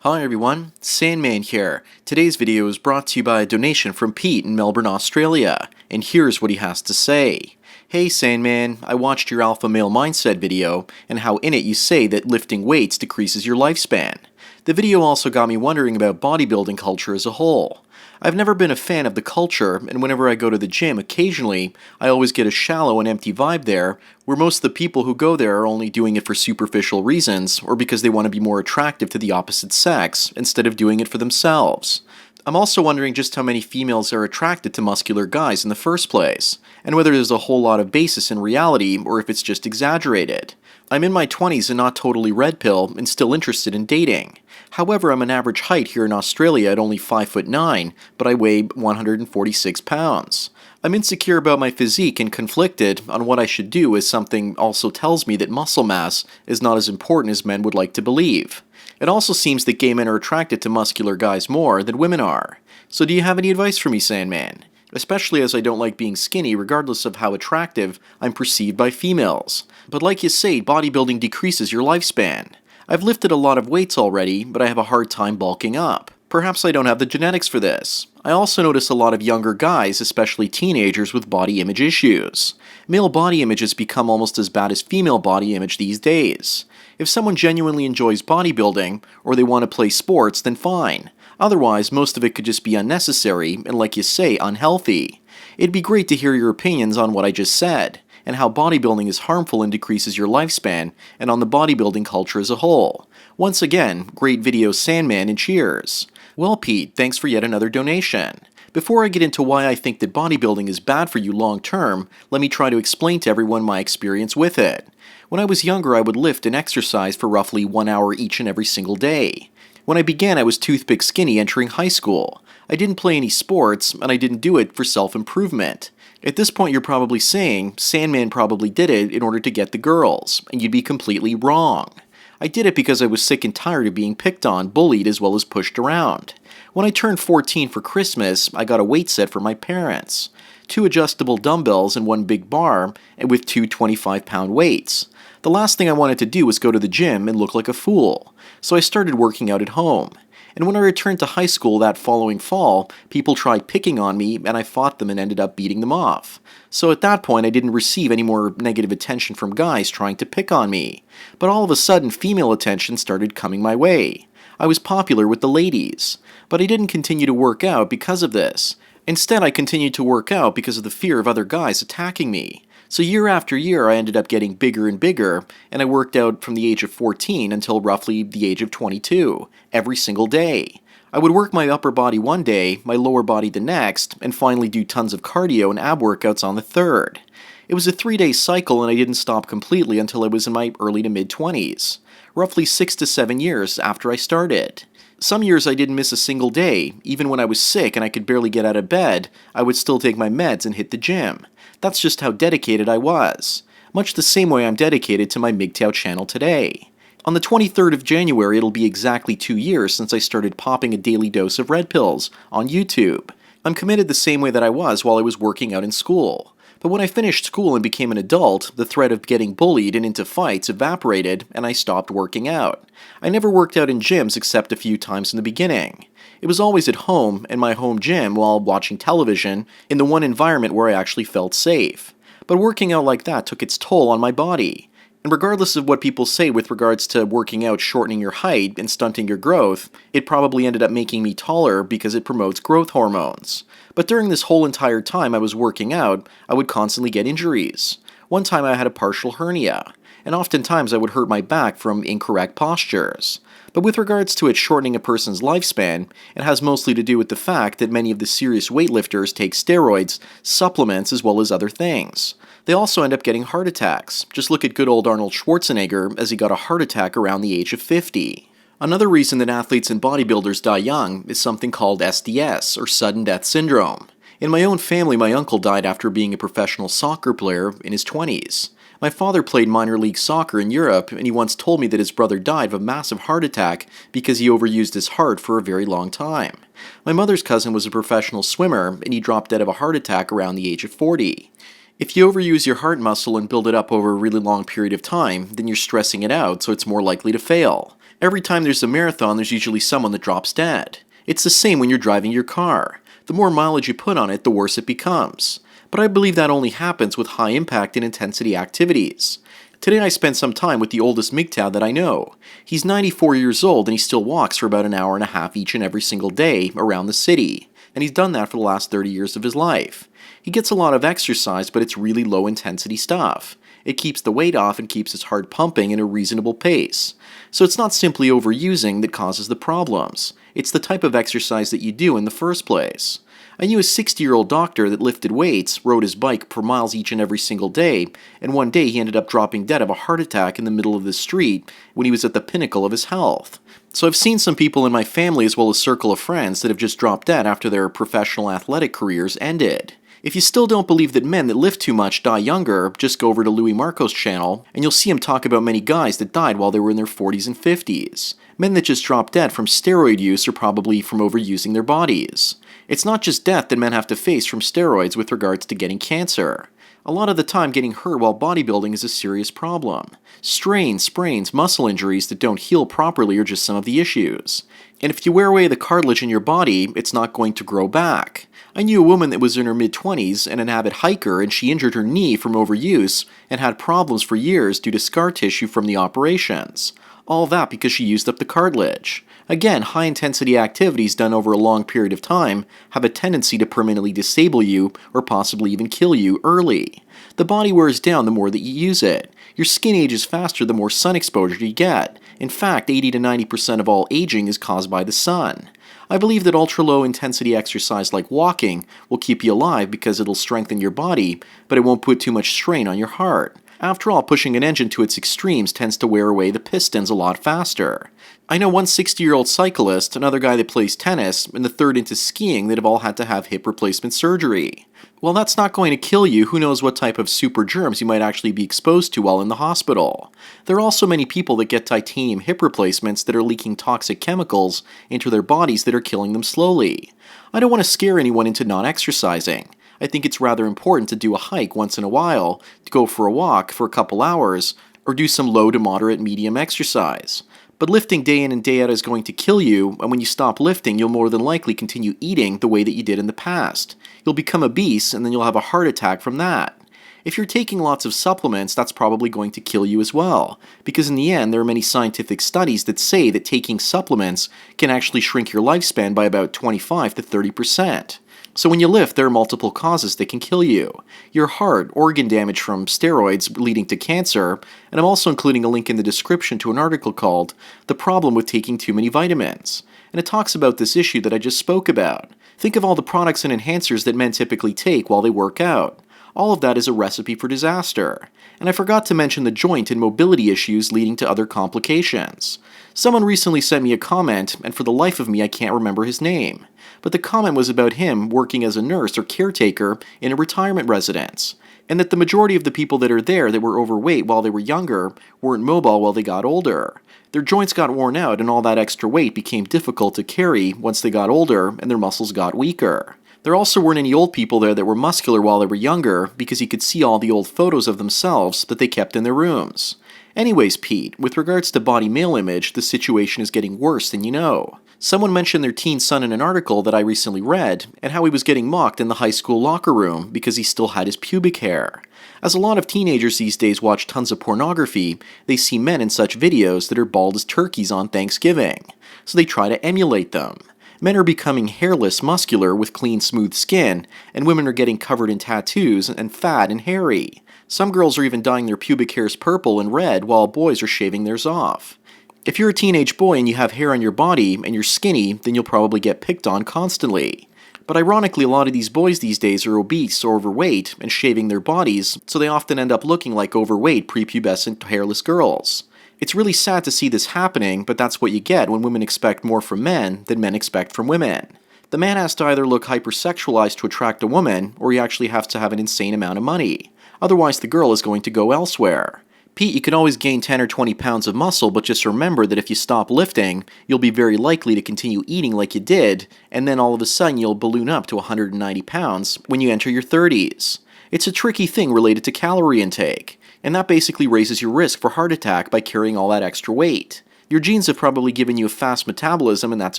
Hi everyone, Sandman here. Today's video is brought to you by a donation from Pete in Melbourne, Australia, and here's what he has to say. Hey Sandman, I watched your alpha male mindset video, and how in it you say that lifting weights decreases your lifespan. The video also got me wondering about bodybuilding culture as a whole. I've never been a fan of the culture, and whenever I go to the gym occasionally, I always get a shallow and empty vibe there, where most of the people who go there are only doing it for superficial reasons, or because they want to be more attractive to the opposite sex, instead of doing it for themselves. I'm also wondering just how many females are attracted to muscular guys in the first place, and whether there's a whole lot of basis in reality, or if it's just exaggerated. I'm in my 20s and not totally red pill, and still interested in dating. However, I'm an average height here in Australia at only 5'9", but I weigh 146 pounds. I'm insecure about my physique and conflicted on what I should do, as something also tells me that muscle mass is not as important as men would like to believe. It also seems that gay men are attracted to muscular guys more than women are. So do you have any advice for me, Sandman? Especially as I don't like being skinny regardless of how attractive I'm perceived by females. But like you say, bodybuilding decreases your lifespan. I've lifted a lot of weights already, but I have a hard time bulking up. Perhaps I don't have the genetics for this. I also notice a lot of younger guys, especially teenagers, with body image issues. Male body image has become almost as bad as female body image these days. If someone genuinely enjoys bodybuilding, or they want to play sports, then fine. Otherwise, most of it could just be unnecessary, and like you say, unhealthy. It'd be great to hear your opinions on what I just said, and how bodybuilding is harmful and decreases your lifespan, and on the bodybuilding culture as a whole. Once again, great video, Sandman, and cheers. Well, Pete, thanks for yet another donation. Before I get into why I think that bodybuilding is bad for you long term, let me try to explain to everyone my experience with it. When I was younger, I would lift and exercise for roughly 1 hour each and every single day. When I began, I was toothpick skinny entering high school. I didn't play any sports, and I didn't do it for self-improvement. At this point, you're probably saying, Sandman probably did it in order to get the girls, and you'd be completely wrong. I did it because I was sick and tired of being picked on, bullied, as well as pushed around. When I turned 14 for Christmas, I got a weight set for my parents. 2 adjustable dumbbells and 1 big bar, and with 2 25-pound weights. The last thing I wanted to do was go to the gym and look like a fool, so I started working out at home. And when I returned to high school that following fall, people tried picking on me, and I fought them and ended up beating them off. So at that point, I didn't receive any more negative attention from guys trying to pick on me. But all of a sudden, female attention started coming my way. I was popular with the ladies. But I didn't continue to work out because of this. Instead, I continued to work out because of the fear of other guys attacking me. So year after year, I ended up getting bigger and bigger, and I worked out from the age of 14 until roughly the age of 22, every single day. I would work my upper body one day, my lower body the next, and finally do tons of cardio and ab workouts on the third. It was a 3-day cycle, and I didn't stop completely until I was in my early to mid-20s, roughly 6 to 7 years after I started. Some years I didn't miss a single day. Even when I was sick and I could barely get out of bed, I would still take my meds and hit the gym. That's just how dedicated I was. Much the same way I'm dedicated to my MGTOW channel today. On the 23rd of January, it'll be exactly 2 years since I started popping a daily dose of red pills on YouTube. I'm committed the same way that I was while I was working out in school. But when I finished school and became an adult, the threat of getting bullied and into fights evaporated, and I stopped working out. I never worked out in gyms except a few times in the beginning. It was always at home, in my home gym, while watching television, in the one environment where I actually felt safe. But working out like that took its toll on my body. And regardless of what people say with regards to working out shortening your height and stunting your growth, it probably ended up making me taller because it promotes growth hormones. But during this whole entire time I was working out, I would constantly get injuries. One time I had a partial hernia, and oftentimes I would hurt my back from incorrect postures. But with regards to it shortening a person's lifespan, it has mostly to do with the fact that many of the serious weightlifters take steroids, supplements, as well as other things. They also end up getting heart attacks. Just look at good old Arnold Schwarzenegger as he got a heart attack around the age of 50. Another reason that athletes and bodybuilders die young is something called SDS, or sudden death syndrome. In my own family, my uncle died after being a professional soccer player in his 20s. My father played minor league soccer in Europe, and he once told me that his brother died of a massive heart attack because he overused his heart for a very long time. My mother's cousin was a professional swimmer, and he dropped dead of a heart attack around the age of 40. If you overuse your heart muscle and build it up over a really long period of time, then you're stressing it out, so it's more likely to fail. Every time there's a marathon, there's usually someone that drops dead. It's the same when you're driving your car. The more mileage you put on it, the worse it becomes. But I believe that only happens with high impact and intensity activities. Today I spent some time with the oldest MGTOW that I know. He's 94 years old and he still walks for about an hour and a half each and every single day around the city. And he's done that for the last 30 years of his life. He gets a lot of exercise, but it's really low intensity stuff. It keeps the weight off and keeps his heart pumping at a reasonable pace. So it's not simply overusing that causes the problems. It's the type of exercise that you do in the first place. I knew a 60-year-old doctor that lifted weights, rode his bike for miles each and every single day, and one day he ended up dropping dead of a heart attack in the middle of the street when he was at the pinnacle of his health. So I've seen some people in my family as well as circle of friends that have just dropped dead after their professional athletic careers ended. If you still don't believe that men that lift too much die younger, just go over to Louis Marco's channel, and you'll see him talk about many guys that died while they were in their 40s and 50s. Men that just dropped dead from steroid use or probably from overusing their bodies. It's not just death that men have to face from steroids with regards to getting cancer. A lot of the time getting hurt while bodybuilding is a serious problem. Strains, sprains, muscle injuries that don't heal properly are just some of the issues. And if you wear away the cartilage in your body, it's not going to grow back. I knew a woman that was in her mid-20s and an avid hiker, and she injured her knee from overuse and had problems for years due to scar tissue from the operations. All that because she used up the cartilage. Again, high-intensity activities done over a long period of time have a tendency to permanently disable you or possibly even kill you early. The body wears down the more that you use it. Your skin ages faster the more sun exposure you get. In fact, 80 to 90% of all aging is caused by the sun. I believe that ultra-low intensity exercise like walking will keep you alive because it'll strengthen your body, but it won't put too much strain on your heart. After all, pushing an engine to its extremes tends to wear away the pistons a lot faster. I know one 60-year-old cyclist, another guy that plays tennis, and the third into skiing that have all had to have hip replacement surgery. Well, that's not going to kill you. Who knows what type of super germs you might actually be exposed to while in the hospital. There are also many people that get titanium hip replacements that are leaking toxic chemicals into their bodies that are killing them slowly. I don't want to scare anyone into not exercising. I think it's rather important to do a hike once in a while, to go for a walk for a couple hours, or do some low to moderate medium exercise. But lifting day in and day out is going to kill you, and when you stop lifting, you'll more than likely continue eating the way that you did in the past. You'll become obese, and then you'll have a heart attack from that. If you're taking lots of supplements, that's probably going to kill you as well, because in the end, there are many scientific studies that say that taking supplements can actually shrink your lifespan by about 25 to 30%. So when you lift, there are multiple causes that can kill you. Your heart, organ damage from steroids leading to cancer, and I'm also including a link in the description to an article called The Problem with Taking Too Many Vitamins. And it talks about this issue that I just spoke about. Think of all the products and enhancers that men typically take while they work out. All of that is a recipe for disaster. And I forgot to mention the joint and mobility issues leading to other complications. Someone recently sent me a comment, and for the life of me I can't remember his name. But the comment was about him working as a nurse or caretaker in a retirement residence, and that the majority of the people that are there that were overweight while they were younger weren't mobile while they got older. Their joints got worn out and all that extra weight became difficult to carry once they got older and their muscles got weaker. There also weren't any old people there that were muscular while they were younger because you could see all the old photos of themselves that they kept in their rooms. Anyways, Pete, with regards to body male image, the situation is getting worse than you know. Someone mentioned their teen son in an article that I recently read, and how he was getting mocked in the high school locker room because he still had his pubic hair. As a lot of teenagers these days watch tons of pornography, they see men in such videos that are bald as turkeys on Thanksgiving, so they try to emulate them. Men are becoming hairless, muscular, with clean, smooth skin, and women are getting covered in tattoos and fat and hairy. Some girls are even dyeing their pubic hairs purple and red, while boys are shaving theirs off. If you're a teenage boy and you have hair on your body and you're skinny, then you'll probably get picked on constantly. But ironically, a lot of these boys these days are obese or overweight and shaving their bodies, so they often end up looking like overweight, prepubescent, hairless girls. It's really sad to see this happening, but that's what you get when women expect more from men than men expect from women. The man has to either look hypersexualized to attract a woman, or he actually has to have an insane amount of money. Otherwise, the girl is going to go elsewhere. Pete, you can always gain 10 or 20 pounds of muscle, but just remember that if you stop lifting, you'll be very likely to continue eating like you did, and then all of a sudden you'll balloon up to 190 pounds when you enter your 30s. It's a tricky thing related to calorie intake, and that basically raises your risk for heart attack by carrying all that extra weight. Your genes have probably given you a fast metabolism, and that's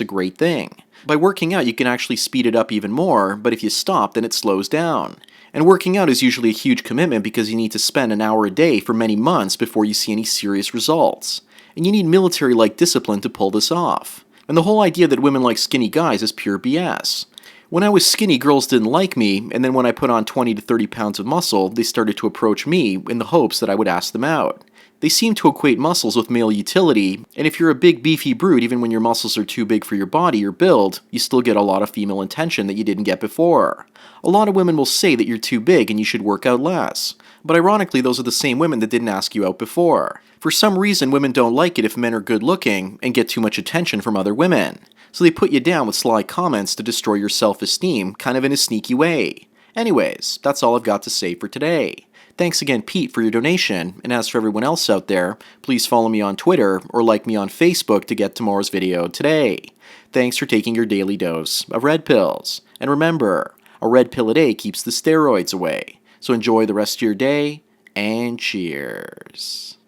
a great thing. By working out, you can actually speed it up even more, but if you stop, then it slows down. And working out is usually a huge commitment because you need to spend an hour a day for many months before you see any serious results. And you need military-like discipline to pull this off. And the whole idea that women like skinny guys is pure BS. When I was skinny, girls didn't like me, and then when I put on 20 to 30 pounds of muscle, they started to approach me in the hopes that I would ask them out. They seem to equate muscles with male utility, and if you're a big beefy brute, even when your muscles are too big for your body or build, you still get a lot of female attention that you didn't get before. A lot of women will say that you're too big and you should work out less. But ironically, those are the same women that didn't ask you out before. For some reason, women don't like it if men are good looking and get too much attention from other women. So they put you down with sly comments to destroy your self-esteem, kind of in a sneaky way. Anyways, that's all I've got to say for today. Thanks again, Pete, for your donation, and as for everyone else out there, please follow me on Twitter or like me on Facebook to get tomorrow's video today. Thanks for taking your daily dose of red pills. And remember, a red pill a day keeps the steroids away. So enjoy the rest of your day, and cheers.